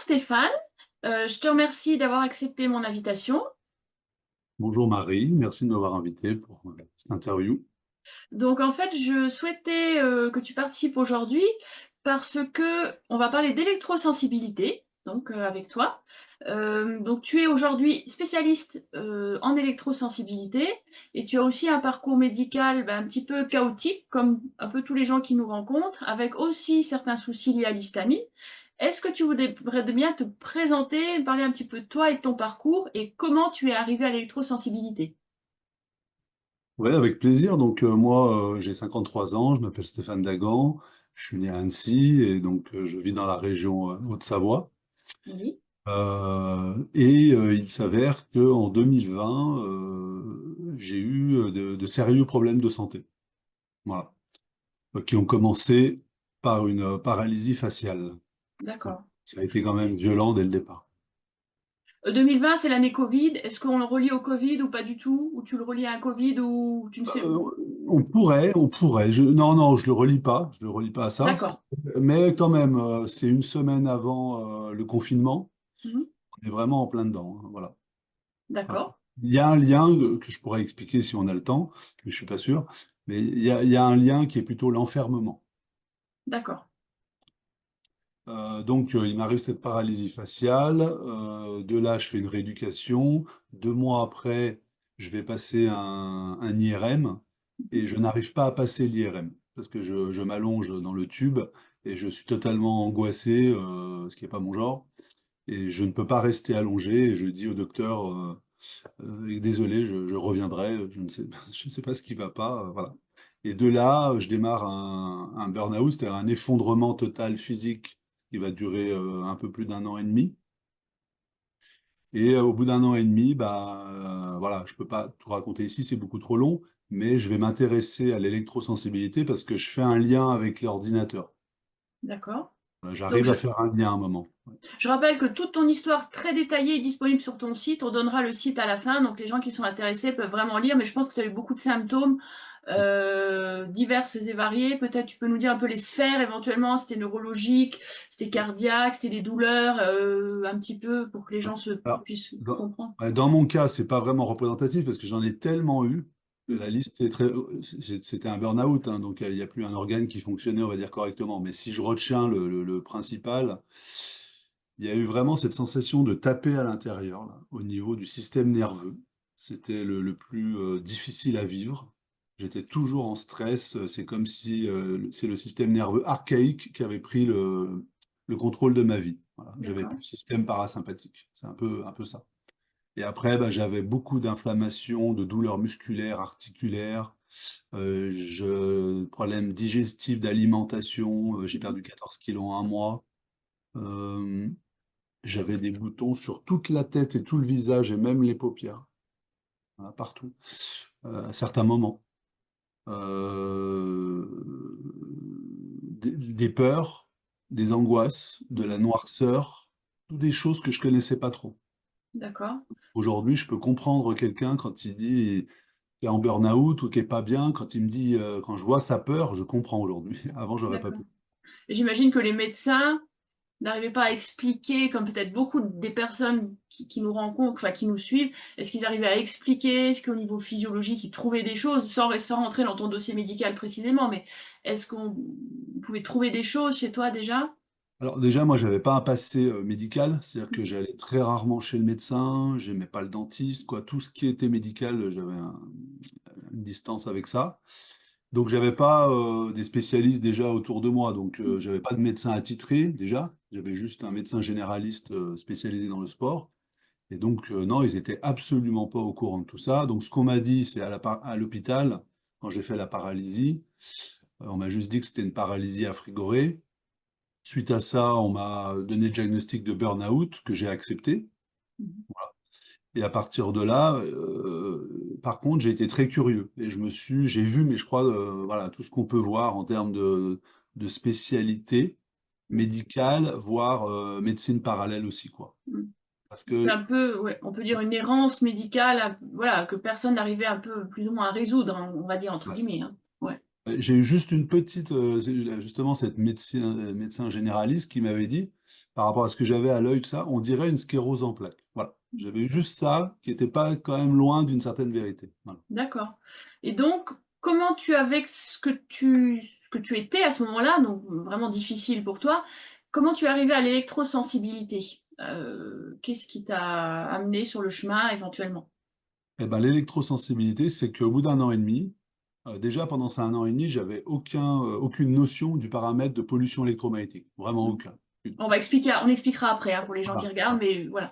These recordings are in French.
Stéphane, je te remercie d'avoir accepté mon invitation. Bonjour Marie, merci de m'avoir invité pour cette interview. Donc en fait, je souhaitais que tu participes aujourd'hui parce que on va parler d'électrosensibilité, donc avec toi. Donc tu es aujourd'hui spécialiste en électrosensibilité et tu as aussi un parcours médical un petit peu chaotique, comme un peu tous les gens qui nous rencontrent, avec aussi certains soucis liés à l'histamine. Est-ce que tu voudrais bien te présenter, parler un petit peu de toi et de ton parcours et comment tu es arrivé à l'électrosensibilité? Oui, avec plaisir. Donc moi, j'ai 53 ans, je m'appelle Stéphane Dagan, je suis né à Annecy et donc je vis dans la région Haute-Savoie. Oui, Il s'avère qu'en 2020, j'ai eu de sérieux problèmes de santé, voilà, qui ont commencé par une paralysie faciale. Voilà. d'accord. Ça a été quand même violent dès le départ. 2020, c'est l'année Covid. Est-ce qu'on le relie au Covid ou pas du tout? Ou tu le relis à un Covid ou tu ne sais... Euh, on pourrait. Non, non, je le relis pas. Je le relis pas à ça. D'accord. Mais quand même, c'est une semaine avant le confinement. Mhm. On est vraiment en plein dedans, hein, voilà. Voilà. D'accord. Il y a un lien que je pourrais expliquer si on a le temps, mais je suis pas sûr. Mais il y a un lien qui est plutôt l'enfermement. D'accord. Il m'arrive cette paralysie faciale. De là, je fais une rééducation. 2 mois après, je vais passer un IRM et je n'arrive pas à passer l'IRM parce que je m'allonge dans le tube et je suis totalement angoissé, ce qui n'est pas mon genre. Et je ne peux pas rester allongé. Et je dis au docteur, désolé, je reviendrai. Je ne sais pas ce qui va pas. Voilà. Et de là, je démarre un burn-out, c'est-à-dire un effondrement total physique qui va durer un peu plus d'un an et demi. Au bout d'un an et demi, voilà, je ne peux pas tout raconter ici, c'est beaucoup trop long, mais je vais m'intéresser à l'électrosensibilité parce que je fais un lien avec l'ordinateur. D'accord. Voilà, Donc, j'arrive à faire un lien à un moment. je rappelle que toute ton histoire très détaillée est disponible sur ton site. On donnera le site à la fin. Donc, les gens qui sont intéressés peuvent vraiment lire. Mais je pense que tu as eu beaucoup de symptômes diverses et variés. Peut-être tu peux nous dire un peu les sphères éventuellement. C'était neurologique, c'était cardiaque, c'était des douleurs, un petit peu pour que les gens Alors, puissent dans, comprendre. ouais, dans mon cas, c'est pas vraiment représentatif parce que j'en ai tellement eu que la liste est très. C'était un burn-out, hein, donc il n'y a plus un organe qui fonctionnait, on va dire, correctement. Mais si je retiens le principal, il y a eu vraiment cette sensation de taper à l'intérieur, là, au niveau du système nerveux. C'était le plus difficile à vivre. J'étais toujours en stress. C'est comme si c'est le système nerveux archaïque qui avait pris le contrôle de ma vie. Voilà. J'avais plus D'accord. le système parasympathique. C'est un peu ça. Et après, j'avais beaucoup d'inflammations, de douleurs musculaires, articulaires, problèmes digestifs, d'alimentation. J'ai Mhm. perdu 14 kilos en un mois. Euh, J'avais des boutons sur toute la tête et tout le visage et même les paupières, voilà, partout, à certains moments. Euh, des peurs, des angoisses, de la Mhm. noirceur, toutes des choses que je connaissais pas trop. D'accord. Aujourd'hui, je peux comprendre quelqu'un quand il dit qu'il est en burn-out ou qu'il est pas bien, quand il me dit, quand je vois sa peur, je comprends aujourd'hui. Avant, j'aurais pas D'accord. pu. J'imagine que les médecins n'arrivaient pas à expliquer, comme peut-être beaucoup des personnes qui nous rencontrent, enfin qui nous suivent, est-ce qu'ils arrivaient à expliquer, est-ce qu'au niveau physiologique, ils trouvaient des choses, sans rentrer dans ton dossier médical précisément, mais est-ce qu'on pouvait trouver des choses chez toi déjà? Alors déjà, moi, j'avais pas un passé médical, c'est-à-dire que j'allais très rarement chez le médecin, j'aimais pas le dentiste, quoi. Tout ce qui était médical, j'avais une distance avec ça. Donc j'avais pas des spécialistes déjà autour de moi, donc j'avais pas de médecin attitré déjà, j'avais juste un médecin généraliste spécialisé dans le sport. Et donc non, ils étaient absolument pas au courant de tout ça. Donc ce qu'on m'a dit, c'est à l'hôpital, quand j'ai fait la paralysie, on m'a juste dit que c'était une paralysie à frigorée. Suite à ça, on m'a donné le diagnostic de burn-out que j'ai accepté. Et à partir de là, par contre, j'ai été très curieux et j'ai vu, mais je crois, voilà, tout ce qu'on peut voir en termes de spécialité médicale, voire médecine parallèle aussi, quoi. Parce C'est que un peu, ouais, on peut dire une errance médicale, voilà, que personne n'arrivait un peu plus ou moins à résoudre, hein, on va dire entre ouais, guillemets, hein. Ouais. j'ai eu juste une petite, justement, cette médecin généraliste qui m'avait dit, par rapport à ce que j'avais à l'œil, tout ça, on dirait une sclérose en plaques. Voilà. J'avais juste ça qui n'était pas quand même loin d'une certaine vérité. Voilà. D'accord. Et donc, comment tu avec ce que tu étais à ce moment-là, donc vraiment difficile pour toi, comment tu es arrivé à l'électrosensibilité? Qu'est-ce qui t'a amené sur le chemin éventuellement? Eh ben, l'électrosensibilité, c'est qu'au bout d'un an et demi, déjà pendant ces un an et demi, j'avais aucune notion du paramètre de pollution électromagnétique. Vraiment Mmh. aucun. On expliquera après, hein, pour les gens qui Voilà. regardent, mais voilà.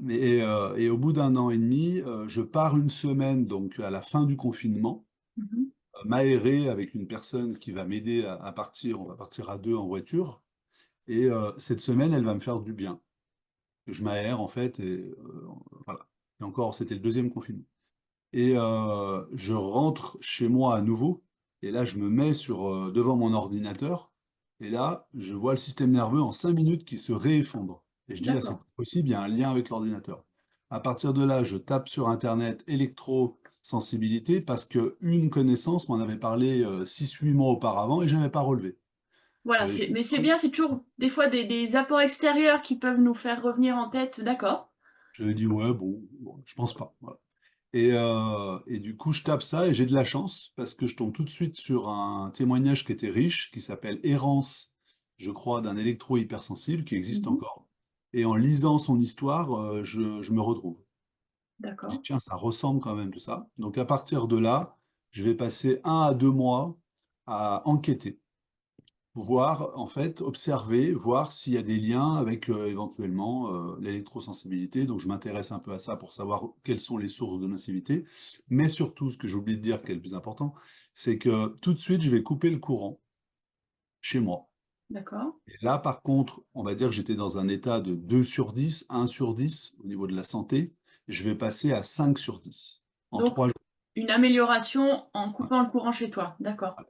Et au bout d'un an et demi, je pars une semaine, donc à la fin du confinement, Mmh. m'aérer avec une personne qui va m'aider à partir. On va partir à deux en voiture. Et cette semaine, elle va me faire du bien. Je m'aère en fait, et voilà. Et encore, c'était le deuxième confinement. Et je rentre chez moi à nouveau. Et là, je me mets devant mon ordinateur. Et là, je vois le système nerveux en 5 minutes qui se réeffondre. Et je dis, là, c'est D'accord. pas possible, il y a un lien avec l'ordinateur. À partir de là, je tape sur Internet électrosensibilité parce qu'une connaissance m'en avait parlé 6 8 mois auparavant et je n'avais pas relevé. Voilà, J'avais mais juste c'est bien, c'est toujours des fois des apports extérieurs qui peuvent nous faire revenir en tête, d'accord. J'avais dit, ouais, bon, je pense pas. Voilà. Et du coup, je tape ça et j'ai de la chance parce que je tombe tout de suite sur un témoignage qui était riche, qui s'appelle Errance, je crois, d'un électro-hypersensible qui existe Mmh. encore. Et en lisant son histoire, je me retrouve. Je dis, D'accord. tiens, ça ressemble quand même tout ça. Donc à partir de là, je vais passer 1 à 2 mois à enquêter, voir, en fait, observer, voir s'il y a des liens avec éventuellement l'électrosensibilité. Donc je m'intéresse un peu à ça pour savoir quelles sont les sources de nocivité. Mais surtout, ce que j'ai oublié de dire, qui est le plus important, c'est que tout de suite, je vais couper le courant chez moi. D'accord. Et là, par contre, on va dire que j'étais dans un état de 2 sur 10, 1 sur 10 au niveau de la santé. Je vais passer à 5 sur 10 en Donc 3 jours. une amélioration en Voilà. coupant le courant chez toi, d'accord. Voilà.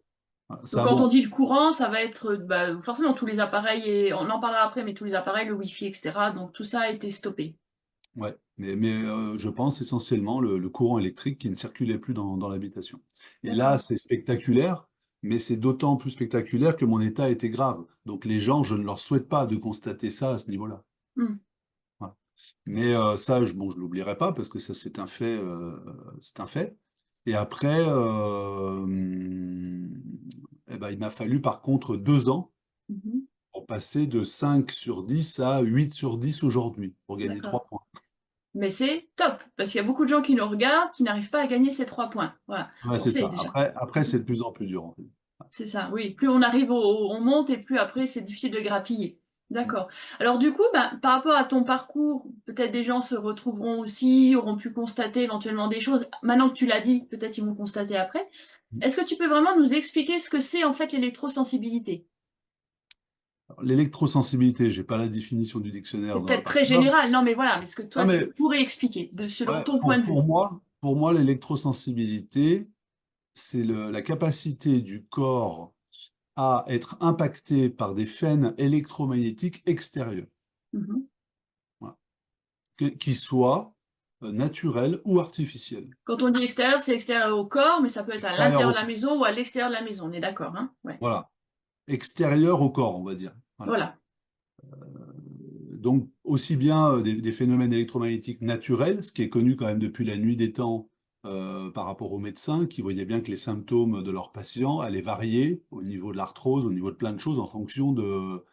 Donc Ça, quand on bon, dit le courant, ça va être, bah, forcément tous les appareils et on en parlera après, mais tous les appareils, le Wi-Fi et cetera, donc tout ça a été stoppé. ouais, mais je pense essentiellement le courant électrique qui ne circulait plus dans l'habitation. Et là, D'accord. c'est spectaculaire, mais c'est d'autant plus spectaculaire que mon état était grave. Donc les gens, je ne leur souhaite pas de constater ça à ce niveau-là. Mmh. Voilà. Mais ça, bon, je l'oublierai pas parce que ça, c'est un fait, c'est un fait. Et après, eh ben, il m'a fallu par contre 2 ans Mmh. pour passer de 5 sur 10 à 8 sur 10 aujourd'hui, pour gagner D'accord. 3 points. Mais c'est top, parce qu'il y a beaucoup de gens qui nous regardent, qui n'arrivent pas à gagner ces 3 points. Voilà, Ouais, on c'est sait ça. déjà. Après, c'est de plus en plus dur, en fait. C'est ça, oui. Plus on arrive on monte et plus après c'est difficile de grappiller. Mm. D'accord. Alors du coup, ben, par rapport à ton parcours, peut-être des gens se retrouveront aussi, auront pu constater éventuellement des choses. Maintenant que tu l'as dit, peut-être ils vont constater après. Est-ce que tu peux vraiment nous expliquer ce que c'est en fait l'électrosensibilité? Alors, l'électrosensibilité, j'ai pas la définition du dictionnaire C'est peut-être par très cœur. général, non mais voilà, mais ce que Non, toi tu mais pourrais expliquer, selon ouais, ton point de vue. pour moi, l'électrosensibilité, c'est la capacité du corps à être impacté par des phénomènes électromagnétiques extérieurs, Mhm. voilà. Qui soient naturels ou artificiels. Quand on dit extérieur, c'est extérieur au corps, mais ça peut être à Extérieurs l'intérieur au de la corps. maison ou à l'extérieur de la maison, on est d'accord, hein? Ouais. Voilà. Extérieurs au corps, on va dire. Voilà. Voilà. Donc, aussi bien des phénomènes électromagnétiques naturels, ce qui est connu quand même depuis la nuit des temps par rapport aux médecins, qui voyaient bien que les symptômes de leurs patients allaient varier au niveau de l'arthrose, au niveau de plein de choses, en fonction de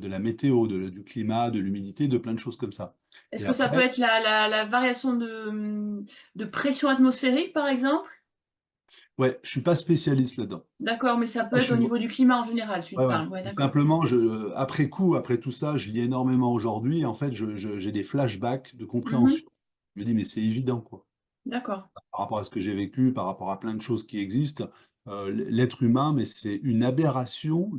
la météo, du climat, de l'humidité, de plein de choses comme ça. Est-ce Et que ça peut après, être la variation de pression atmosphérique, par exemple? ouais, je suis pas spécialiste là-dedans. D'accord, mais ça peut Moi, être au niveau du climat en général, tu ouais, ouais. parles. Ouais, d'accord. Simplement, après coup, après tout ça, je lis énormément aujourd'hui, et en fait, j'ai des flashbacks de Mhm. compréhension. Je me dis, mais c'est évident, quoi. D'accord. Par rapport à ce que j'ai vécu, par rapport à plein de choses qui existent, l'être humain, mais c'est une aberration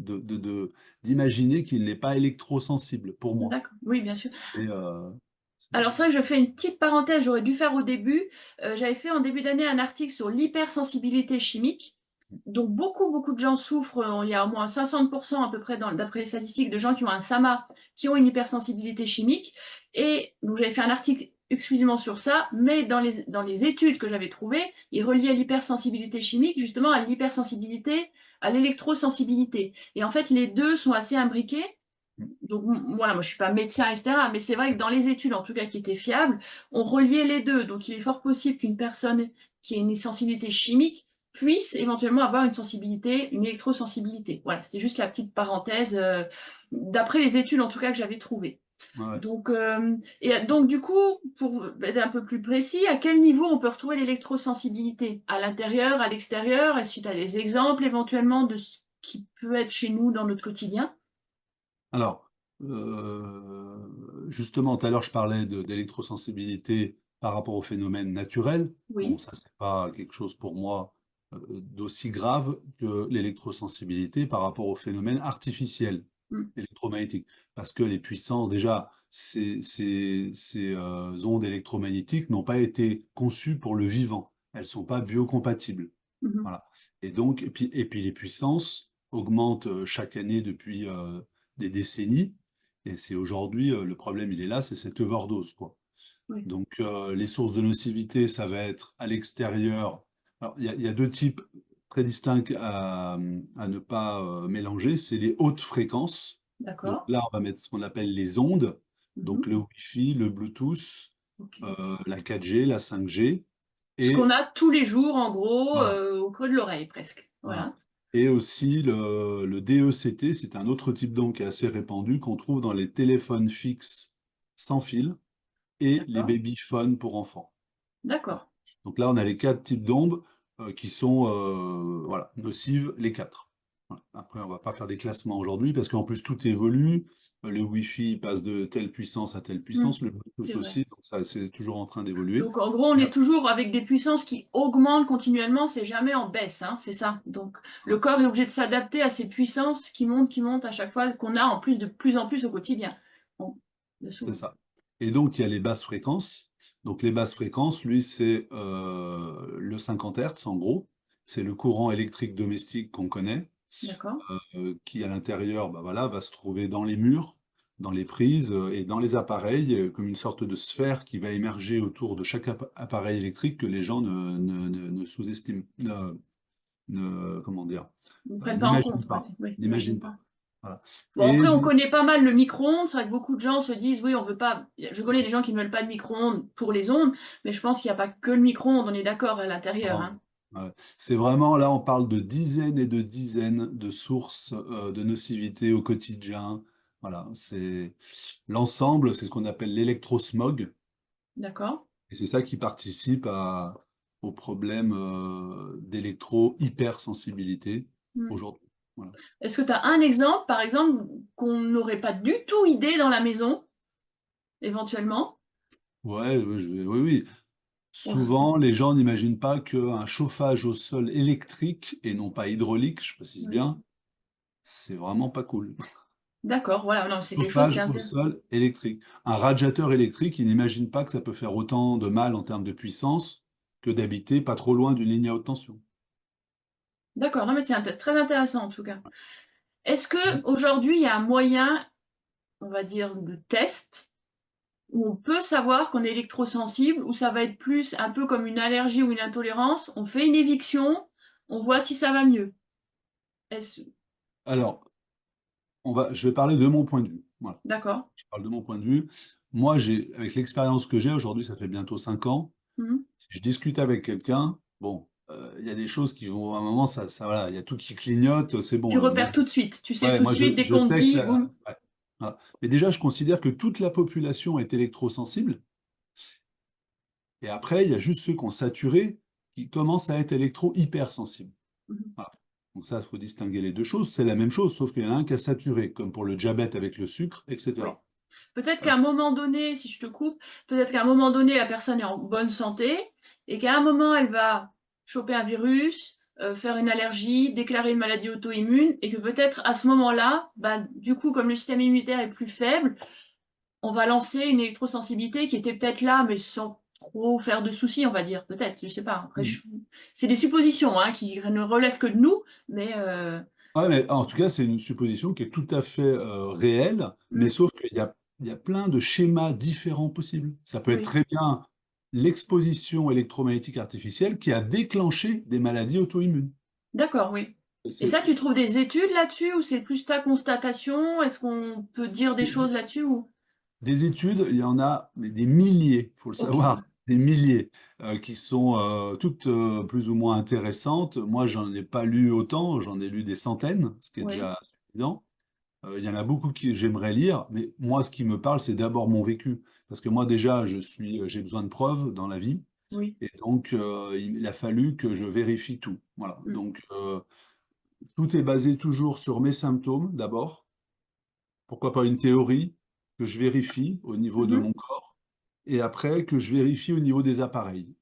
d'imaginer qu'il n'est pas électrosensible, pour moi. D'accord. Oui, bien sûr. Et, c'est- Alors c'est vrai que je fais une petite parenthèse, j'aurais dû faire au début. J'avais fait en début d'année un article sur l'hypersensibilité chimique. Donc beaucoup, beaucoup de gens souffrent. Il y a au moins 60% à peu près, d'après les statistiques, de gens qui ont un SAMA, qui ont une hypersensibilité chimique. Et donc j'avais fait un article exclusivement sur ça, mais dans les études que j'avais trouvées, ils reliaient l'hypersensibilité chimique justement à l'hypersensibilité, à l'électrosensibilité. Et en fait, les deux sont assez imbriqués. Donc voilà, moi je suis pas médecin, etc. Mais c'est vrai que dans les études, en tout cas qui étaient fiables, on reliait les deux. Donc il est fort possible qu'une personne qui ait une sensibilité chimique puisse éventuellement avoir une sensibilité, une électrosensibilité. Voilà, c'était juste la petite parenthèse, d'après les études en tout cas que j'avais trouvées. Ouais, ouais. Donc du coup, pour être un peu plus précis, à quel niveau on peut retrouver l'électrosensibilité? À l'intérieur, à l'extérieur? Est-ce que tu as des exemples éventuellement de ce qui peut être chez nous dans notre quotidien? Alors, justement, tout à l'heure, je parlais d'électrosensibilité par rapport au phénomène naturel. Bon, Oui. ça, c'est pas quelque chose pour moi d'aussi grave que l'électrosensibilité par rapport au phénomène artificiel Mmh. électromagnétique. Parce que les puissances, déjà, ces ondes électromagnétiques n'ont pas été conçues pour le vivant. Elles sont pas biocompatibles. Mmh mh. Voilà. Et donc, et puis les puissances augmentent chaque année depuis des décennies. Et c'est aujourd'hui, le problème, il est là, c'est cette overdose, quoi. Oui. Donc, les sources de nocivité, ça va être à l'extérieur. Alors, il y a deux types très distincts à ne pas mélanger. C'est les hautes fréquences. Donc D'accord. là, on va mettre ce qu'on appelle les ondes. Mmh Donc mh. le Wi-Fi, le Bluetooth, OK. la 4G, la 5G. Ce qu'on Et a tous les jours en gros, voilà. au creux de l'oreille presque. Voilà. Voilà. Et aussi le DECT, c'est un autre type d'onde qui est assez répandu, qu'on trouve dans les téléphones fixes sans fil et les D'accord. babyphones pour enfants. Voilà. D'accord. Donc là, on a les quatre types d'ondes qui sont voilà, nocives, les quatre. Voilà. Après, on ne va pas faire des classements aujourd'hui parce qu'en plus, tout évolue. Le Wi-Fi passe de telle puissance à telle Mmh. puissance, le C'est Bluetooth vrai. aussi, donc ça, c'est toujours en train d'évoluer. Donc en gros, on Et est toujours avec des puissances qui augmentent continuellement, c'est jamais en baisse, hein, c'est ça? Donc le voilà, corps est obligé de s'adapter à ces puissances qui montent à chaque fois qu'on a en plus de plus en plus au quotidien. Bon, bien c'est souvent. ça. Et donc, il y a les basses fréquences. Donc, les basses fréquences, lui, c'est le 50 Hertz, en gros. C'est le courant électrique domestique qu'on connaît, D'accord. qui, à l'intérieur, bah, voilà, va se trouver dans les murs, dans les prises et dans les appareils, comme une sorte de sphère qui va émerger autour de chaque appareil électrique que les gens ne sous-estiment, comment dire, Ils ne prennent pas en n'imaginent compte, en pas. fait. Oui, n'imagine N'imaginent pas. pas. Voilà. Bon, Et après, on donc, connaît pas mal le micro-ondes. C'est vrai que beaucoup de gens se disent, oui, on veut pas. Je connais des gens qui ne veulent pas de micro-ondes pour les ondes, mais je pense qu'il n'y a pas que le micro-ondes, on est d'accord à l'intérieur, non. hein. Ouais. C'est vraiment, là, on parle de dizaines et de dizaines de sources de nocivité au quotidien. Voilà, c'est l'ensemble, c'est ce qu'on appelle l'électrosmog, D'accord. et c'est ça qui participe au problème d'électro-hypersensibilité Hmm. aujourd'hui. Voilà. Est-ce que tu as un exemple, par exemple, qu'on n'aurait pas du tout idée dans la maison, éventuellement? Ouais, ouais, oui, oui. On- Souvent, les gens n'imaginent pas qu'un chauffage au sol électrique et non pas hydraulique, je précise Oui. bien, c'est vraiment pas cool. D'accord, voilà, non, c'est quelque chose qui est Chauffage au intéressant. sol électrique. Un radiateur électrique, il n'imagine pas que ça peut faire autant de mal en termes de puissance que d'habiter pas trop loin d'une ligne à haute tension. D'accord, non, mais c'est très intéressant en tout cas. Est-ce que aujourd'hui il y a un moyen, on va dire, de test où on peut savoir qu'on est électrosensible, ou ça va être plus un peu comme une allergie ou une intolérance, on fait une éviction, on voit si ça va mieux. Est-ce Alors, je vais parler de mon point de vue. Voilà. D'accord. Je parle de mon point de vue. Moi, avec l'expérience que j'ai aujourd'hui, ça fait bientôt 5 ans. Mmh. Si je discute avec quelqu'un, bon, il y a des choses qui vont, à un moment, voilà, il y a tout qui clignote, c'est Tu bon. repères tout de suite. Tu sais Ouais, tout de moi, suite dès je qu'on te sais que dit boum. ouais, voilà. Mais déjà, je considère que toute la population est électrosensible. Et après, il y a juste ceux qui ont saturé qui commencent à être électro-hypersensibles. Mmh. Voilà. Donc ça, il faut distinguer les deux choses. C'est la même chose, sauf qu'il y en a un qui a saturé, comme pour le diabète avec le sucre, Oui. etc. Peut-être Euh, qu'à un moment donné, si je te coupe, peut-être qu'à un moment donné, la personne est en bonne santé et qu'à un moment, elle va choper un virus, faire une allergie, déclarer une maladie auto-immune et que peut-être à ce moment-là, bah, du coup, comme le système immunitaire est plus faible, on va lancer une électrosensibilité qui était peut-être là, mais sans trop faire de soucis, on va dire, peut-être, je sais pas. Après, c'est des suppositions hein, qui ne relèvent que de nous, mais ouais, mais en tout cas, c'est une supposition qui est tout à fait réelle, mais mmh, sauf qu'il y a plein de schémas différents possibles. Ça peut être oui, très bien l'exposition électromagnétique artificielle qui a déclenché des maladies auto-immunes. d'accord, oui. Et ça, tu trouves des études là-dessus ou c'est plus ta constatation? Est-ce qu'on peut dire des choses là-dessus ou... Des études, il y en a mais des milliers, il faut le Ok, savoir, des milliers, qui sont toutes plus ou moins intéressantes. Moi, j'en ai pas lu autant, j'en ai lu des centaines, ce qui est oui, déjà suffisant. Il y en a beaucoup que j'aimerais lire, mais moi, ce qui me parle, c'est d'abord mon vécu. Parce que moi, déjà, j'ai besoin de preuves dans la vie, oui. et donc il a fallu que je vérifie tout. Voilà. Mm. Donc, tout est basé toujours sur mes symptômes, d'abord. Pourquoi pas une théorie que je vérifie au niveau de Mhm. mon corps et après que je vérifie au niveau des appareils.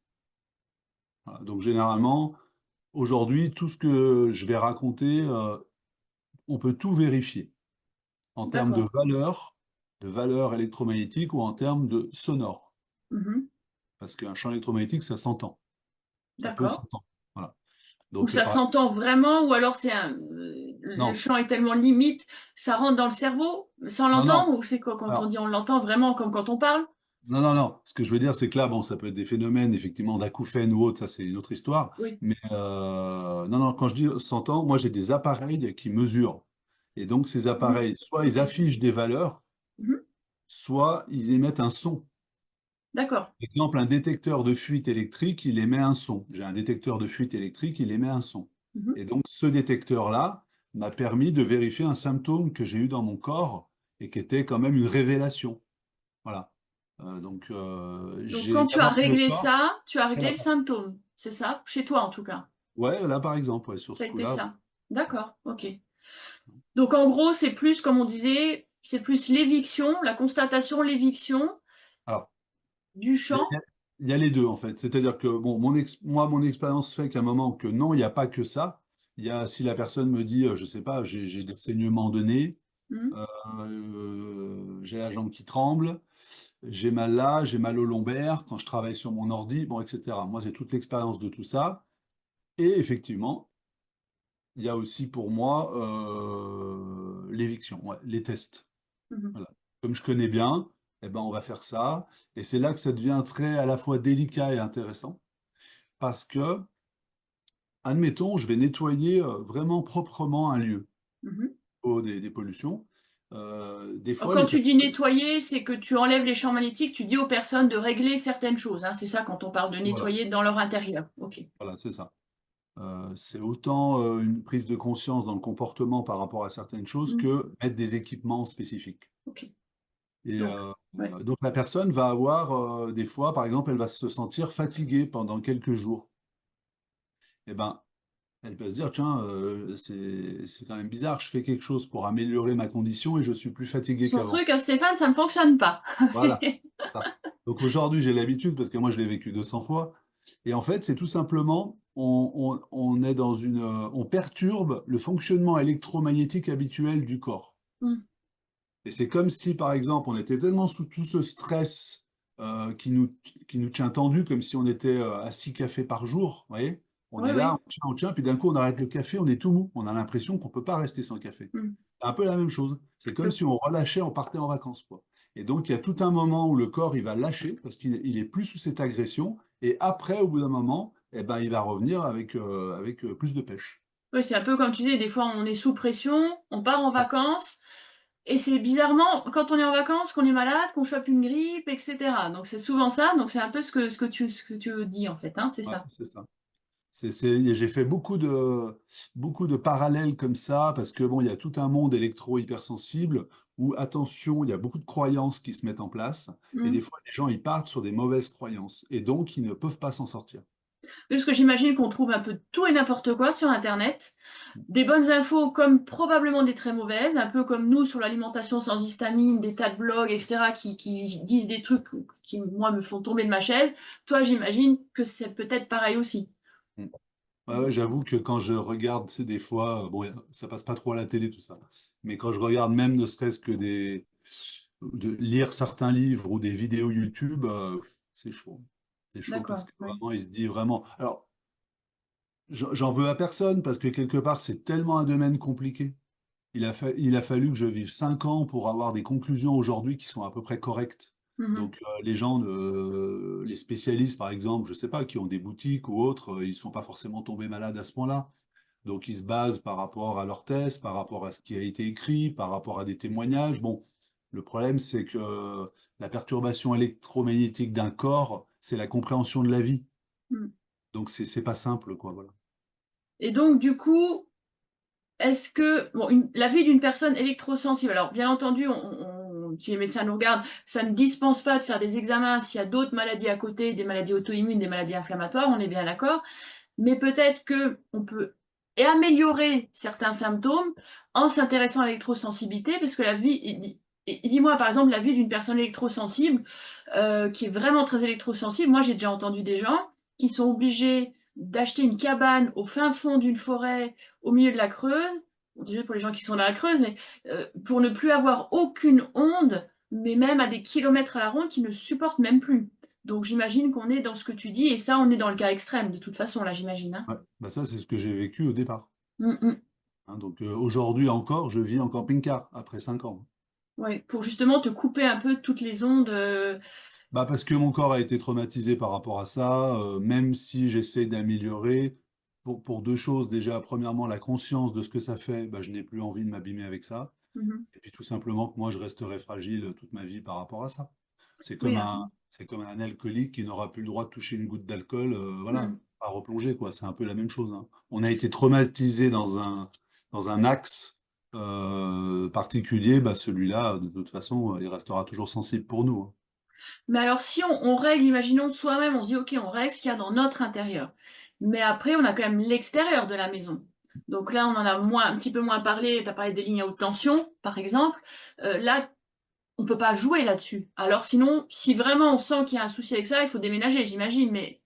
Voilà. Donc généralement, aujourd'hui, tout ce que je vais raconter, on peut tout vérifier en termes D'accord. de valeur électromagnétique ou en termes de sonore. Mhm. Parce qu'un champ électromagnétique, ça s'entend, ça peut D'accord. s'entendre. Voilà. Ou Donc, ça s'entend vraiment, ou alors le non, champ est tellement limite, ça rentre dans le cerveau sans non, non. l'entendre, ou c'est quoi quand on Alors, dit on l'entend vraiment comme quand on parle? non, non, non. Ce que je veux dire, c'est que là, bon, ça peut être des phénomènes, effectivement, d'acouphènes ou autre, ça, c'est une autre histoire. Oui. Mais non, non, quand je dis 100 ans, moi, j'ai des appareils qui mesurent. Et donc, ces Mhm. appareils, soit ils Ok. affichent des valeurs, Mhm. soit ils émettent un son. D'accord. Par exemple, un détecteur de fuite électrique, il émet un son. J'ai un détecteur de fuite électrique, il émet un son. Mhm. Et donc, ce détecteur-là m'a permis de vérifier un symptôme que j'ai eu dans mon corps et qui était quand même une révélation. Voilà. Donc, Donc quand j'ai tu as d'abord le réglé corps. ça, tu as Et réglé la le parole. symptôme, c'est ça? Chez toi en tout cas. Ouais, là, par exemple, ouais, sur Ça ce a été coup-là. ça. D'accord, ok. Donc en gros, c'est plus, comme on disait, c'est plus l'éviction, la constatation, l'éviction Alors, du il y, champ. a il y a les deux, en fait. C'est-à-dire que, bon, moi, mon expérience fait qu'à un moment que non, il n'y a pas que ça. Il y a, si la personne me dit, je sais pas, j'ai des saignements de nez, Mhm. j'ai la jambe qui tremble, j'ai mal là, j'ai mal au lombaire quand je travaille sur mon ordi, bon, etc. Moi, j'ai toute l'expérience de tout ça. Et effectivement, il y a aussi pour moi l'éviction, ouais, les tests. Mhm. Voilà. Comme je connais bien, eh ben, on va faire ça. Et c'est là que ça devient très à la fois délicat et intéressant. Parce que, admettons, je vais nettoyer vraiment proprement un lieu Mhm. des pollutions. Des Alors, fois, quand les tu dis personnes. nettoyer, c'est que tu enlèves les champs magnétiques, tu dis aux personnes de régler certaines choses, hein. C'est ça quand on parle de Voilà, nettoyer dans leur intérieur. Ok. voilà, c'est ça. C'est autant une prise de conscience dans le comportement par rapport à certaines choses Mhm. que mettre des équipements spécifiques. Ok. Et Donc, ouais. donc la personne va avoir des fois, par exemple, elle va se sentir fatiguée pendant quelques jours. Eh ben, elle peut se dire, tiens, c'est quand même bizarre, je fais quelque chose pour améliorer ma condition et je suis plus fatigué Son qu'avant. truc à Stéphane, ça ne fonctionne pas. Voilà. Ça. Donc aujourd'hui, j'ai l'habitude, parce que moi, je l'ai vécu 200 fois. Et en fait, c'est tout simplement, on est dans on perturbe le fonctionnement électromagnétique habituel du corps. Mhm. Et c'est comme si, par exemple, on était tellement sous tout ce stress qui nous tient tendus, comme si on était à 6 cafés par jour. Vous voyez? On Oui, est là, oui. on tient, puis d'un coup, on arrête le café, on est tout mou. On a l'impression qu'on ne peut pas rester sans café. Mhm. C'est un peu la même chose. C'est comme Le- si on relâchait, on partait en vacances, quoi. Et donc, il y a tout un moment où le corps, il va lâcher parce qu'il est plus sous cette agression. Et après, au bout d'un moment, eh ben, il va revenir avec plus de pêche. Ouais, c'est un peu comme tu disais, des fois on est sous pression, on part en vacances, et c'est bizarrement quand on est en vacances qu'on est malade, qu'on chope une grippe, etc. Donc c'est souvent ça, donc c'est un peu ce que tu dis en fait, hein, c'est Ouais, ça. c'est ça. J'ai fait beaucoup de parallèles comme ça, parce que bon, il y a tout un monde électro-hypersensible où, attention, il y a beaucoup de croyances qui se mettent en place, et des Mm. fois, les gens, ils partent sur des mauvaises croyances, et donc, ils ne peuvent pas s'en sortir. Oui, parce que j'imagine qu'on trouve un peu tout et n'importe quoi sur Internet, des bonnes infos comme probablement des très mauvaises, un peu comme nous sur l'alimentation sans histamine, des tas de blogs, etc., qui disent des trucs qui, moi, me font tomber de ma chaise. Toi, j'imagine que c'est peut-être pareil aussi. Mm. Ouais, ouais, j'avoue que quand je regarde, c'est des fois, bon, ça passe pas trop à la télé, tout ça, mais quand je regarde même ne serait-ce que de lire certains livres ou des vidéos YouTube, c'est chaud. C'est chaud parce D'accord, que oui. vraiment, il se dit vraiment. Alors, j'en veux à personne parce que quelque part, c'est tellement un domaine compliqué. Il a fallu que je vive 5 ans pour avoir des conclusions aujourd'hui qui sont à peu près correctes. Mhm. Donc, les gens, les spécialistes, par exemple, je sais pas, qui ont des boutiques ou autres, ils ne sont pas forcément tombés malades à ce point-là. Donc, ils se basent par rapport à leurs tests, par rapport à ce qui a été écrit, par rapport à des témoignages. Bon, le problème, c'est que la perturbation électromagnétique d'un corps, c'est la compréhension de la vie. Mm. Donc, c'est pas simple, quoi, voilà. Et donc, du coup, est-ce que bon, la vie d'une personne électrosensible, alors bien entendu, si les médecins nous regardent, ça ne dispense pas de faire des examens s'il y a d'autres maladies à côté, des maladies auto-immunes, des maladies inflammatoires, on est bien d'accord. Mais peut-être que on peut améliorer certains symptômes en s'intéressant à l'électrosensibilité, parce que la vie, dis-moi par exemple la vie d'une personne électrosensible qui est vraiment très électrosensible. Moi, j'ai déjà entendu des gens qui sont obligés d'acheter une cabane au fin fond d'une forêt au milieu de la Creuse. Bon, déjà pour les gens qui sont dans la Creuse, mais pour ne plus avoir aucune onde, mais même à des kilomètres à la ronde, qui ne supportent même plus. Donc j'imagine qu'on est dans ce que tu dis, et ça, on est dans le cas extrême, de toute façon, là, j'imagine. Hein. Ouais. Bah ça, c'est ce que j'ai vécu au départ. Mm, mm. Hein. Donc, aujourd'hui encore, je vis en camping-car après 5 ans. Ouais, pour justement te couper un peu toutes les ondes. Bah parce que mon corps a été traumatisé par rapport à ça, même si j'essaie d'améliorer, pour deux choses. Déjà, premièrement, la conscience de ce que ça fait, bah, je n'ai plus envie de m'abîmer avec ça. Mhm. Et puis tout simplement que moi, je resterai fragile toute ma vie par rapport à ça. Oui, C'est comme un alcoolique qui n'aura plus le droit de toucher une goutte d'alcool, voilà, mm. à replonger, quoi. C'est un peu la même chose, hein. On a été traumatisé dans un axe particulier, bah, celui-là, de toute façon, il restera toujours sensible pour nous, hein. Mais alors, si on règle, imaginons de soi-même, on se dit, OK, on règle ce qu'il y a dans notre intérieur. Mais après, on a quand même l'extérieur de la maison. Donc là, on en a un petit peu moins parlé. Tu as parlé des lignes à haute tension, par exemple. Là, on peut pas jouer là-dessus. Alors sinon, si vraiment on sent qu'il y a un souci avec ça, il faut déménager, j'imagine. Mais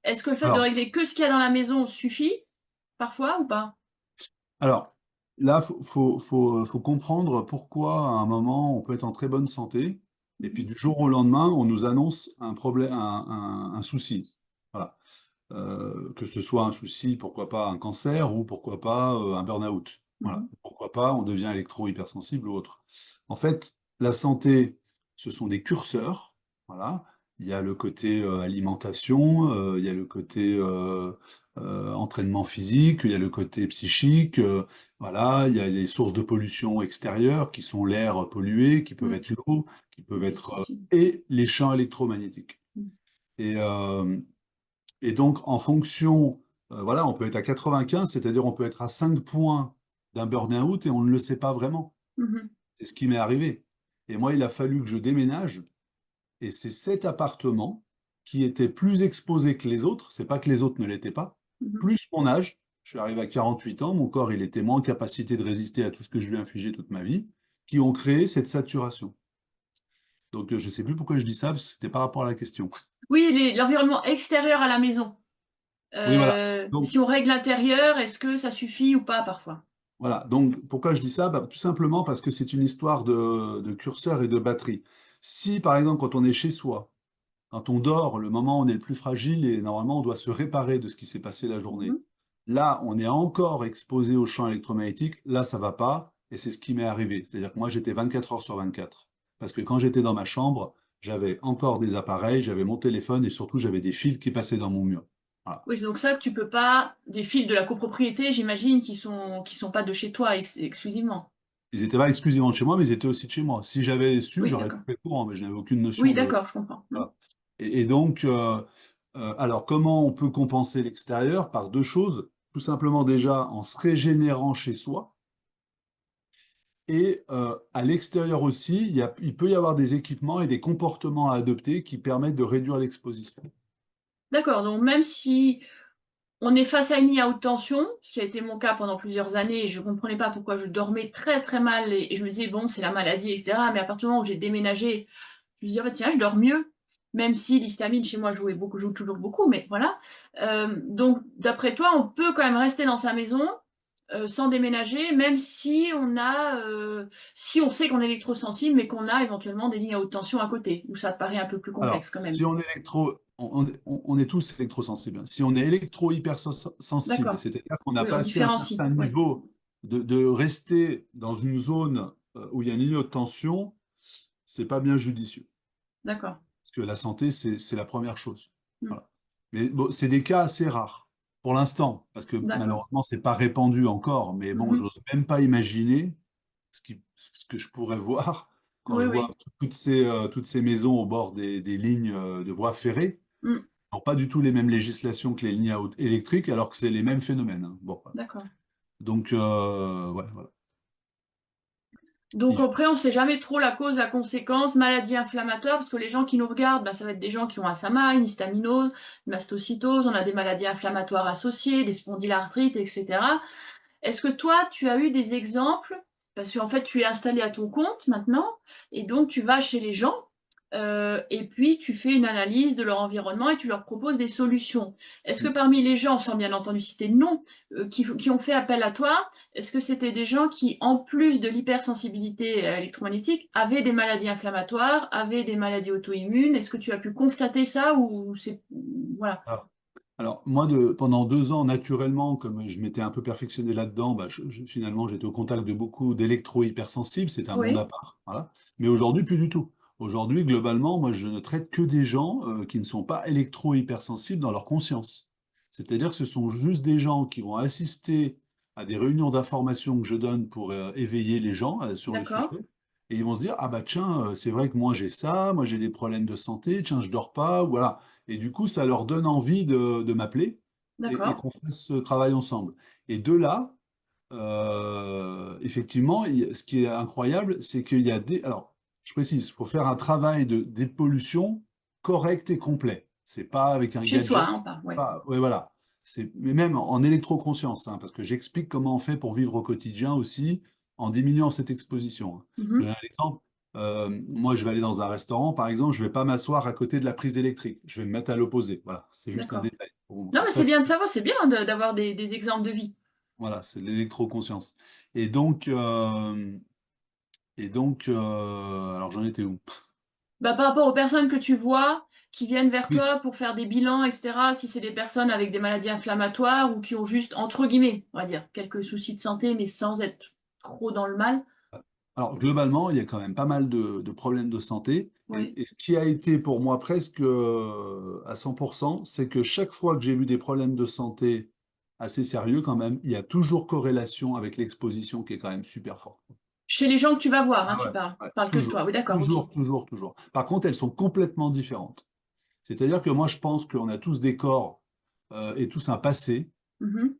est-ce que le fait de Alors, régler que ce qu'il y a dans la maison suffit, parfois, ou pas? alors, là, faut comprendre pourquoi à un moment on peut être en très bonne santé, et puis Mhm, du jour au lendemain, on nous annonce un problème, un souci. Voilà. Que ce soit un souci, pourquoi pas un cancer, ou pourquoi pas un burn-out. Voilà. mhm, Pourquoi pas on devient électro-hypersensible ou autre. En fait, la santé, ce sont des curseurs. Voilà. Il y a le côté alimentation, il y a le côté entraînement physique, il y a le côté psychique, voilà, il y a les sources de pollution extérieures qui sont l'air pollué, qui peuvent mhm. être l'eau, qui Les peuvent être pesticides. et les champs électromagnétiques. Mhm, Et, euh, et donc, en fonction, voilà, on peut être à 95, c'est-à-dire on peut être à 5 points d'un burn-out et on ne le sait pas vraiment. mhm, C'est ce qui m'est arrivé. Et moi, il a fallu que je déménage. Et c'est cet appartement qui était plus exposé que les autres. C'est pas que les autres ne l'étaient pas. mhm. Plus mon âge. Je suis arrivé à 48 ans. Mon corps, il était moins en capacité de résister à tout ce que je lui ai infligé toute ma vie, qui ont créé cette saturation. Donc, je ne sais plus pourquoi je dis ça, parce que c'était par rapport à la question. Oui, l'environnement extérieur à la maison. Oui, voilà. Donc, Si on règle l'intérieur, est-ce que ça suffit ou pas parfois? Voilà, donc pourquoi je dis ça? Bah, tout simplement parce que c'est une histoire de curseur et de batterie. Si par exemple quand on est chez soi, quand on dort, le moment où on est le plus fragile et normalement on doit se réparer de ce qui s'est passé la journée, Mhm. là on est encore exposé au champ électromagnétique, là ça va pas et c'est ce qui m'est arrivé. C'est-à-dire que moi j'étais 24 heures sur 24. Parce que quand j'étais dans ma chambre, j'avais encore des appareils, j'avais mon téléphone et surtout j'avais des fils qui passaient dans mon mur. Voilà. Oui, c'est donc ça que tu peux pas, des fils de la copropriété, j'imagine, qui sont pas de chez toi exclusivement. Ils n'étaient pas exclusivement de chez moi, mais ils étaient aussi de chez moi. Si j'avais su, Oui, j'aurais d'accord. coupé le courant, mais je n'avais aucune Oui, notion de... d'accord, je comprends. Mhm. Voilà. Et donc, alors, comment on peut compenser l'extérieur? Par deux choses. Tout simplement déjà en se régénérant chez soi. Et à l'extérieur aussi, il peut y avoir des équipements et des comportements à adopter qui permettent de réduire l'exposition. D'accord, donc même si on est face à une ligne à haute tension, ce qui a été mon cas pendant plusieurs années, et je comprenais pas pourquoi je dormais très très mal, et je me disais, bon, c'est la maladie, etc. Mais à partir du moment où j'ai déménagé, je me suis dit, ah bah tiens, je dors mieux. Même si l'histamine chez moi jouait beaucoup, joue toujours beaucoup, mais voilà. Donc, d'après toi, on peut quand même rester dans sa maison sans déménager, même si si on sait qu'on est électrosensible, mais qu'on a éventuellement des lignes à haute tension à côté, où ça te paraît un peu plus Alors, complexe quand même. si on est on est tous électrosensibles, hein. Si on est électro-hypersensible, D'accord. c'est-à-dire qu'on a Oui, on passé un différencie. certain Oui, niveau de rester dans une zone où il y a une ligne de tension, c'est pas bien judicieux. d'accord. Parce que la santé, c'est la première chose. Mm. Voilà. Mais bon, c'est des cas assez rares. pour l'instant, parce que D'accord. malheureusement, c'est pas répandu encore, mais bon, Mhm. j'ose même pas imaginer ce que je pourrais voir quand Oui, je vois oui. toutes ces maisons au bord des lignes de voies ferrées, Mm. n'ont pas du tout les mêmes législations que les lignes électriques, alors que c'est les mêmes phénomènes, hein. Bon, voilà. D'accord. Donc, ouais, voilà. Donc Il faut- après, on ne sait jamais trop la cause, la conséquence, maladie inflammatoire, parce que les gens qui nous regardent, bah, ça va être des gens qui ont un SMA, une histaminose, une mastocytose, on a des maladies inflammatoires associées, des spondylarthrites, etc. Est-ce que toi, tu as eu des exemples? Parce qu'en fait, tu es installé à ton compte maintenant, et donc tu vas chez les gens, et puis tu fais une analyse de leur environnement et tu leur proposes des solutions. Est-ce que parmi les gens, sans bien entendu citer de nom, qui ont fait appel à toi, est-ce que c'était des gens qui, en plus de l'hypersensibilité électromagnétique, avaient des maladies inflammatoires, avaient des maladies auto-immunes? Est-ce que tu as pu constater ça ou c'est... Voilà. Alors, moi, pendant 2 ans, naturellement, comme je m'étais un peu perfectionné là-dedans, bah, finalement, j'étais au contact de beaucoup d'électro-hypersensibles, c'est un monde à Oui, part. Voilà. Mais aujourd'hui, plus du tout. Aujourd'hui, globalement, moi, je ne traite que des gens qui ne sont pas électro-hypersensibles dans leur conscience. C'est-à-dire que ce sont juste des gens qui vont assister à des réunions d'information que je donne pour éveiller les gens sur le sujet. d'accord, Et ils vont se dire, ah bah tiens, c'est vrai que moi j'ai ça, moi j'ai des problèmes de santé, tiens, je dors pas, voilà. Et du coup, ça leur donne envie de m'appeler et d'accord. qu'on fasse ce travail ensemble. Et de là, effectivement, ce qui est incroyable, c'est qu'il y a des... Alors, je précise, il faut faire un travail de dépollution correct et complet. C'est pas avec un Chez soi, gadget. hein, pas, ouais. Ouais, voilà. Mais même en électroconscience, hein, parce que j'explique comment on fait pour vivre au quotidien aussi en diminuant cette exposition, hein. Je Mhm. donne un exemple. Moi, je vais aller dans un restaurant, par exemple, je ne vais pas m'asseoir à côté de la prise électrique. Je vais me mettre à l'opposé. Voilà, c'est juste un D'accord. détail pour vous Non, montrer mais que ça, c'est bien de savoir, c'est bien d'avoir des exemples de vie. voilà, c'est l'électroconscience. Et donc, alors j'en étais où? Bah, par rapport aux personnes que tu vois, qui viennent vers Oui. toi pour faire des bilans, etc., si c'est des personnes avec des maladies inflammatoires ou qui ont juste, entre guillemets, on va dire, quelques soucis de santé, mais sans être trop dans le mal. Alors globalement, il y a quand même pas mal de problèmes de santé. Oui. Et ce qui a été pour moi presque à 100%, c'est que chaque fois que j'ai vu des problèmes de santé assez sérieux quand même, il y a toujours corrélation avec l'exposition qui est quand même super forte. Chez les gens que tu vas voir, hein, Ah tu ouais, parles. ouais, Parle que de toi. toujours, Oui, d'accord, ok. toujours, toujours, toujours. Par contre, elles sont complètement différentes. C'est-à-dire que moi, je pense qu'on a tous des corps et tous un passé, Mhm.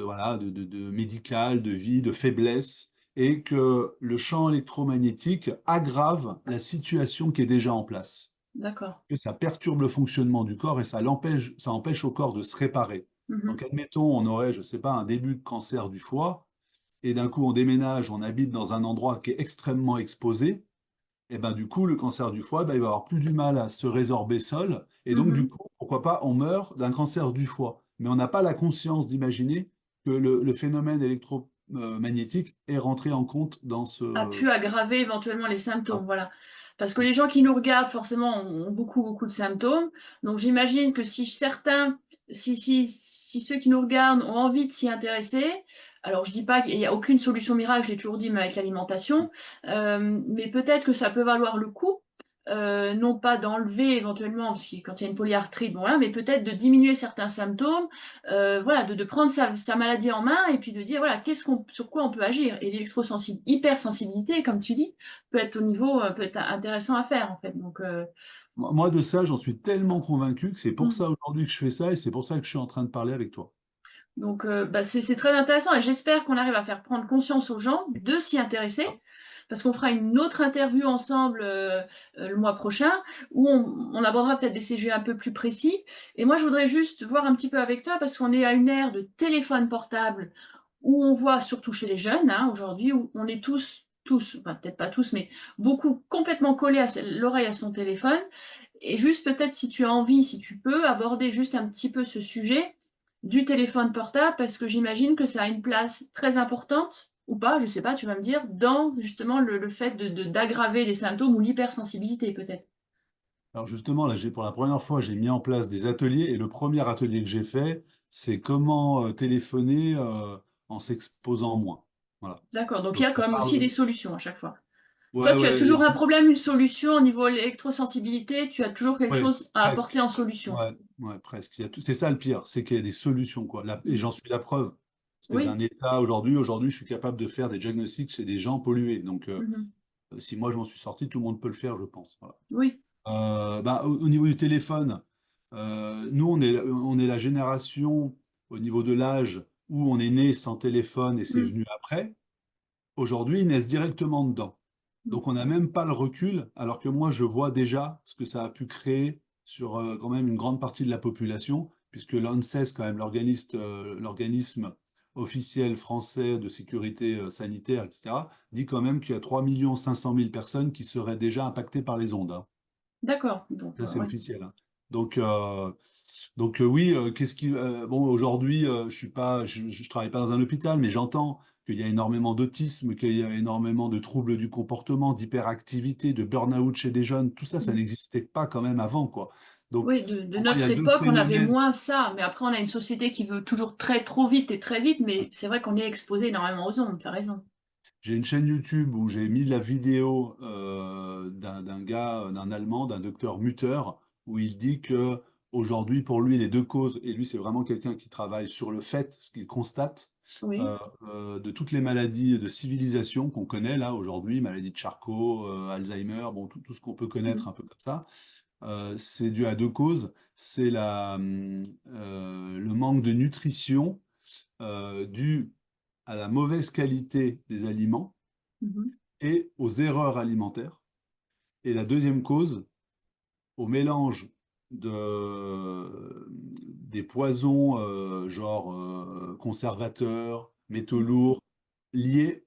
voilà, de médical, de vie, de faiblesse, et que le champ électromagnétique aggrave la situation qui est déjà en place. D'accord. Que ça perturbe le fonctionnement du corps et ça empêche au corps de se réparer. Mhm. Donc, admettons, on aurait, je ne sais pas, un début de cancer du foie, et d'un coup, on déménage, on habite dans un endroit qui est extrêmement exposé, et ben du coup, le cancer du foie, ben, il va avoir plus du mal à se résorber seul. Et donc, du Mhm. coup, pourquoi pas, on meurt d'un cancer du foie. Mais on n'a pas la conscience d'imaginer que le phénomène électromagnétique est rentré en compte dans A ce... pu aggraver éventuellement les Ah, symptômes, voilà. Parce que c'est les ça. gens qui nous regardent, forcément, ont beaucoup, beaucoup de symptômes. Donc j'imagine que si certains, si ceux qui nous regardent ont envie de s'y intéresser, alors je dis pas qu'il n'y a aucune solution miracle, je l'ai toujours dit, mais avec l'alimentation, mais peut-être que ça peut valoir le coup, non pas d'enlever éventuellement, parce que quand il y a une polyarthrite, bon, voilà, mais peut-être de diminuer certains symptômes, voilà, de prendre sa maladie en main et puis de dire voilà, sur quoi on peut agir. Et hypersensibilité, comme tu dis, peut être au niveau, peut être intéressant à faire en fait. Donc, Moi, de ça, j'en suis tellement convaincu que c'est pour mm. ça aujourd'hui que je fais ça et c'est pour ça que je suis en train de parler avec toi. Donc bah, c'est très intéressant et j'espère qu'on arrive à faire prendre conscience aux gens de s'y intéresser. Parce qu'on fera une autre interview ensemble le mois prochain où on abordera peut-être des sujets un peu plus précis. Et moi, je voudrais juste voir un petit peu avec toi parce qu'on est à une ère de téléphone portable où on voit, surtout chez les jeunes, hein, aujourd'hui, où on est tous, enfin peut-être pas tous, mais beaucoup complètement collés à l'oreille à son téléphone. Et juste peut-être si tu as envie, si tu peux, aborder juste un petit peu ce sujet du téléphone portable, parce que j'imagine que ça a une place très importante, ou pas, je sais pas, tu vas me dire, dans justement le fait d'aggraver les symptômes ou l'hypersensibilité peut-être. Alors justement, là, pour la première fois, j'ai mis en place des ateliers et le premier atelier que j'ai fait, c'est comment téléphoner en s'exposant moins. Voilà. D'accord, donc il y Donc a ça quand même aussi des parle. solutions à chaque fois. Toi, Ouais, tu as ouais, toujours un problème, une solution au niveau électrosensibilité, tu as toujours quelque ouais, chose à apporter presque. en solution. Ouais, ouais, presque. C'est ça le pire, c'est qu'il y a des solutions, quoi. Et Mm. j'en suis la preuve. Parce que d'un Oui. état aujourd'hui, je suis capable de faire des diagnostics chez des gens pollués. Donc, Mhm. si moi je m'en suis sorti, tout le monde peut le faire, je pense. Voilà. Oui. Bah, au niveau du téléphone, nous, on est la génération, au niveau de l'âge, où on est né sans téléphone et c'est Mm. venu après. Aujourd'hui, ils naissent directement dedans. Mm. Donc, on n'a même pas le recul, alors que moi, je vois déjà ce que ça a pu créer sur quand même une grande partie de la population, puisque l'ANSES, quand même, l'organisme officiel français de sécurité sanitaire, etc., dit quand même qu'il y a 3 500 000 personnes qui seraient déjà impactées par les ondes, hein. D'accord. Donc, Ça, c'est ouais. officiel, hein. Donc, oui, bon, aujourd'hui, je travaille pas dans un hôpital, mais j'entends qu'il y a énormément d'autisme, qu'il y a énormément de troubles du comportement, d'hyperactivité, de burn-out chez des jeunes. Tout ça, ça Mm. n'existait pas quand même avant, quoi. Donc, Oui, de pour moi, il y notre a deux époque, on avait phénomènes. moins ça. Mais après, on a une société qui veut toujours trop vite et très vite. Mais c'est vrai qu'on est exposé énormément aux ondes. T'as raison. J'ai une chaîne YouTube où j'ai mis la vidéo d'un gars, d'un Allemand, d'un docteur Mutter, où il dit que aujourd'hui, pour lui, les deux causes, et lui, c'est vraiment quelqu'un qui travaille sur le fait, ce qu'il constate, Oui. de toutes les maladies de civilisation qu'on connaît là aujourd'hui, maladie de Charcot, Alzheimer, bon, tout ce qu'on peut connaître Mm. un peu comme ça, c'est dû à deux causes. C'est le manque de nutrition dû à la mauvaise qualité des aliments Mhm. et aux erreurs alimentaires. Et la deuxième cause, au mélange des poisons genre conservateurs, métaux Mm. lourds, liés